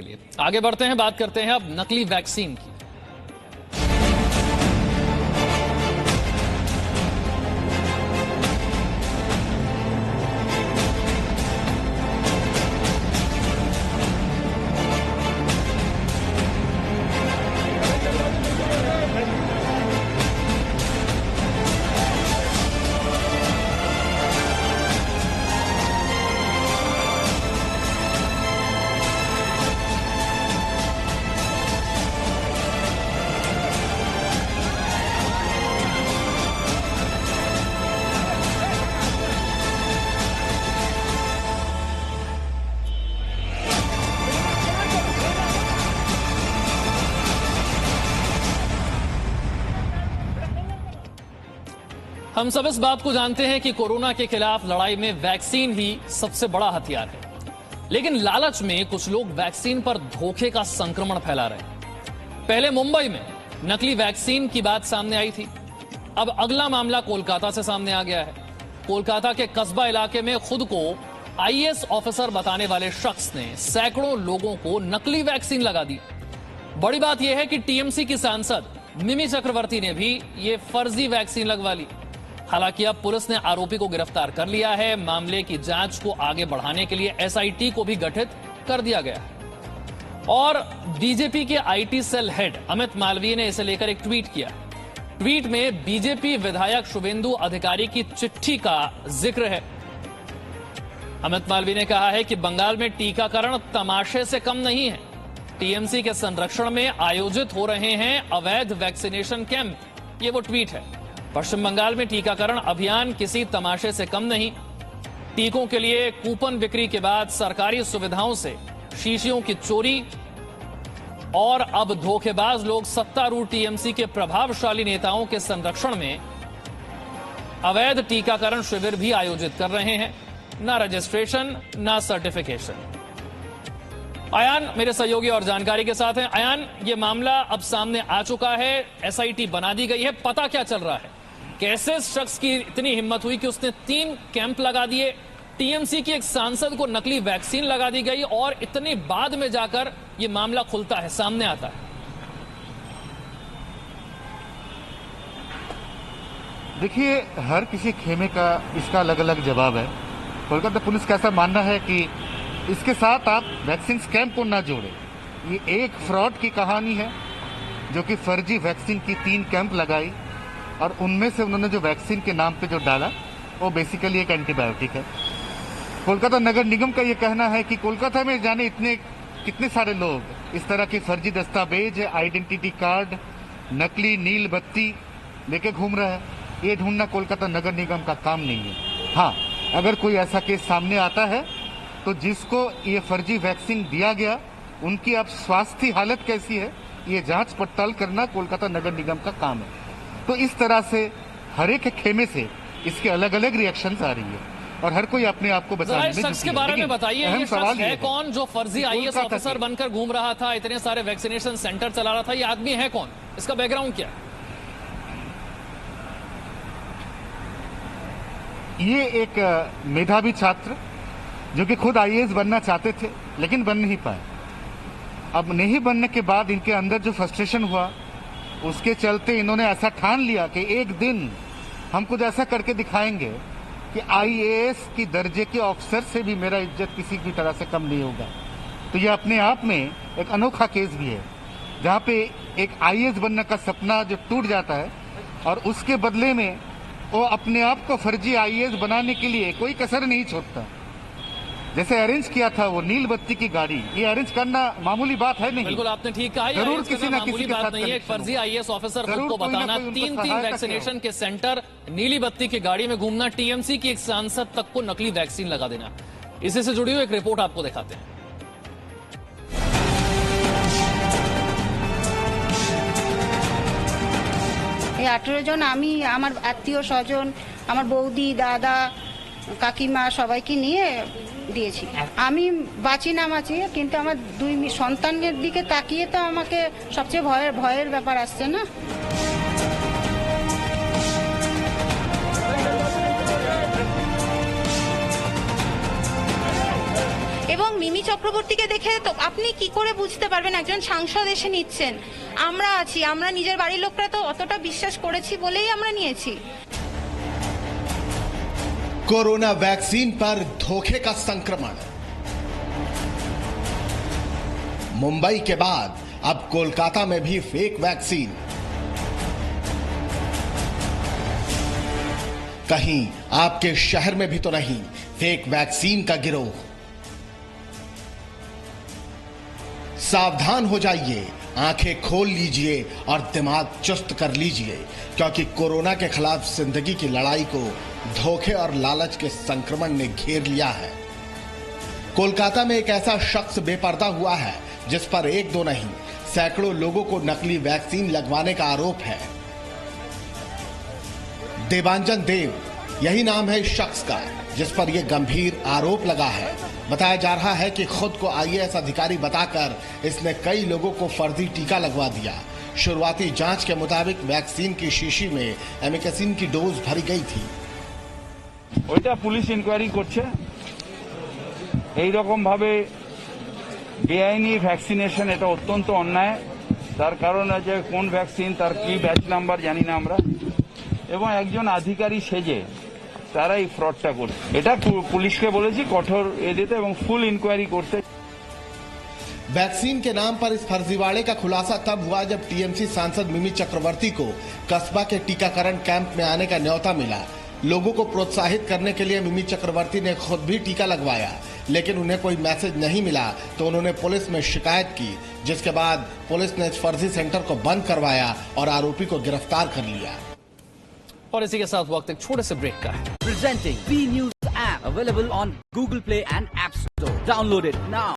के लिए। आगे बढ़ते हैं, बात करते हैं अब नकली वैक्सीन की। हम सब इस बात को जानते हैं कि कोरोना के खिलाफ लड़ाई में वैक्सीन ही सबसे बड़ा हथियार है, लेकिन लालच में कुछ लोग वैक्सीन पर धोखे का संक्रमण फैला रहे हैं। पहले मुंबई में नकली वैक्सीन की बात सामने आई थी, अब अगला मामला कोलकाता से सामने आ गया है। कोलकाता के कस्बा इलाके में खुद को आईएएस ऑफिसर बताने वाले शख्स ने सैकड़ों लोगों को नकली वैक्सीन लगा दी। बड़ी बात यह है कि टीएमसी की सांसद मिमी चक्रवर्ती ने भी ये फर्जी वैक्सीन लगवा ली। हालांकि अब पुलिस ने आरोपी को गिरफ्तार कर लिया है। मामले की जांच को आगे बढ़ाने के लिए एसआईटी को भी गठित कर दिया गया है। और बीजेपी के IT cell head Amit Malviya ने इसे लेकर एक ट्वीट किया। ट्वीट में बीजेपी विधायक शुभेंदु अधिकारी की चिट्ठी का जिक्र है। अमित मालवीय ने कहा है कि बंगाल में टीकाकरण तमाशे से कम नहीं है। टीएमसी के संरक्षण में आयोजित हो रहे हैं अवैध वैक्सीनेशन कैंप। ये वो ट्वीट है। पश्चिम बंगाल में टीकाकरण अभियान किसी तमाशे से कम नहीं। टीकों के लिए कूपन बिक्री के बाद सरकारी सुविधाओं से शीशियों की चोरी और अब धोखेबाज लोग सत्तारूढ़ टीएमसी के प्रभावशाली नेताओं के संरक्षण में अवैध टीकाकरण शिविर भी आयोजित कर रहे हैं। ना रजिस्ट्रेशन, ना सर्टिफिकेशन। अयान मेरे सहयोगी और जानकारी के साथ हैं। अयान, ये मामला अब सामने आ चुका है, एसआईटी बना दी गई है, पता क्या चल रहा है? कैसे इस शख्स की इतनी हिम्मत हुई कि उसने 3 कैंप लगा दिए, टीएमसी की एक सांसद को नकली वैक्सीन लगा दी गई और इतने बाद में जाकर ये मामला खुलता है, सामने आता है? देखिए, हर किसी खेमे का इसका अलग अलग जवाब है। कोलकाता पुलिस का ऐसा मानना है कि इसके साथ आप वैक्सीन स्कैम को ना जोड़ें। ये एक फ्रॉड की कहानी है जो कि फर्जी वैक्सीन की 3 कैंप लगाई और उनमें से उन्होंने जो वैक्सीन के नाम पे जो डाला वो बेसिकली एक एंटीबायोटिक है। कोलकाता नगर निगम का ये कहना है कि कोलकाता में जाने कितने सारे लोग इस तरह के फर्जी दस्तावेज, आइडेंटिटी कार्ड, नकली नील बत्ती लेके घूम रहे हैं। ये ढूंढना कोलकाता नगर निगम का काम नहीं है। हाँ, अगर कोई ऐसा केस सामने आता है तो जिसको ये फर्जी वैक्सीन दिया गया उनकी अब स्वास्थ्य हालत कैसी है ये जांच पड़ताल करना कोलकाता नगर निगम का काम है। तो इस तरह से हर एक खेमे से इसके अलग अलग रिएक्शंस आ रही है और हर कोई अपने आप को बचाने में शख्स के बारे में बताइए, ये शख्स है कौन जो फर्जी आईएएस ऑफिसर बनकर घूम रहा था, इतने सारे वैक्सीनेशन सेंटर चला रहा था? ये आदमी है कौन? इसका बैकग्राउंड क्या है? ये एक मेधावी छात्र जो कि खुद आईएएस बनना चाहते थे लेकिन बन नहीं पाए। अब नहीं बनने के बाद इनके अंदर जो फ्रस्ट्रेशन हुआ उसके चलते इन्होंने ऐसा ठान लिया कि एक दिन हम कुछ ऐसा करके दिखाएंगे कि आईएएस की दर्जे के ऑफिसर से भी मेरा इज्जत किसी भी तरह से कम नहीं होगा। तो ये अपने आप में एक अनोखा केस भी है जहाँ पे एक आईएएस बनने का सपना जो टूट जाता है और उसके बदले में वो अपने आप को फर्जी आईएएस बनाने के लिए कोई कसर नहीं छोड़ता। जैसे अरेंज किया था वो नील बत्ती की गाड़ी, ये अरेंज करना मामूली बात है नहीं। बिल्कुल आपने ठीक कहा, जरूर किसी ना किसी के साथ नहीं है। एक फर्जी आईएएस ऑफिसर खुद को बताना, 3 वैक्सीनेशन के सेंटर, नीली बत्ती की गाड़ी में घूमना, टीएमसी की एक सांसद तक को नकली वैक्सीन लगा देना। इसी से जुड़ी हुई एक रिपोर्ट आपको दिखाते हैं। এই 18 জন আমি আমার আত্মীয় স্বজন, আমার বৌদি, দাদা, কাকিমা সবাইকে নিয়ে দিয়েছি। আমি বাঁচি না বাঁচি, কিন্তু আমার 2 সন্তানের দিকে তাকিয়ে তো আমাকে সবচেয়ে ভয়ের ব্যাপার আসছে না। এবং মিমি চক্রবর্তীকে দেখে তো আপনি কি করে বুঝতে পারবেন একজন সাংসদ এসে নিচ্ছেন? আমরা আছি, আমরা নিজের বাড়ির লোকরা তো অতটা বিশ্বাস করেছি বলেই আমরা নিয়েছি। कोरोना वैक्सीन पर धोखे का संक्रमण। मुंबई के बाद अब कोलकाता में भी फेक वैक्सीन। कहीं आपके शहर में भी तो नहीं फेक वैक्सीन का गिरोह। सावधान हो जाइए, आंखें खोल लीजिए और दिमाग चुस्त कर लीजिए, क्योंकि कोरोना के खिलाफ जिंदगी की लड़ाई को धोखे और लालच के संक्रमण ने घेर लिया है। कोलकाता में एक ऐसा शख्स बेपर्दा हुआ है जिस पर एक दो नहीं सैकड़ों लोगों को नकली वैक्सीन लगवाने का आरोप है। देवांजन देव यही नाम है इस शख्स का जिस पर यह गंभीर आरोप लगा है। बताया जा रहा है कि खुद को आईएएस अधिकारी बताकर इसने कई लोगों को फर्जी टीका लगवा दिया। शुरुआती जांच के मुताबिक वैक्सीन की शीशी में एमिकेसिन की डोज भरी गई थी। ওইটা পুলিশ ইনকোয়ারি করছে। এই রকম ভাবে বেআইনি ভ্যাকসিনেশন, এটা অত্যন্ত অন্যায়। তার কারণ আছে কোন ভ্যাকসিন, তার কি ব্যাচ নাম্বার জানি না আমরা, এবং একজন আধিকারিক সেজে তারা এই ফ্রডটা করছে। এটা পুলিশকে বলেছি কঠোর দিতে এবং ফুল ইনকোয়ারি করতে। वैक्सीन के नाम पर इस फर्जीवाड़े का खुलासा तब हुआ जब टीएमसी सांसद मिमी चक्रवर्ती को कस्बा के टीकाकरण कैंप में आने का न्योता मिला। लोगों को प्रोत्साहित करने के लिए मिमी चक्रवर्ती ने खुद भी टीका लगवाया, लेकिन उन्हें कोई मैसेज नहीं मिला तो उन्होंने पुलिस में शिकायत की, जिसके बाद पुलिस ने इस फर्जी सेंटर को बंद करवाया और आरोपी को गिरफ्तार कर लिया। और इसी के साथ वक्त एक छोटे से ब्रेक का है। Presenting B News app available on Google Play and App Store. Download it now.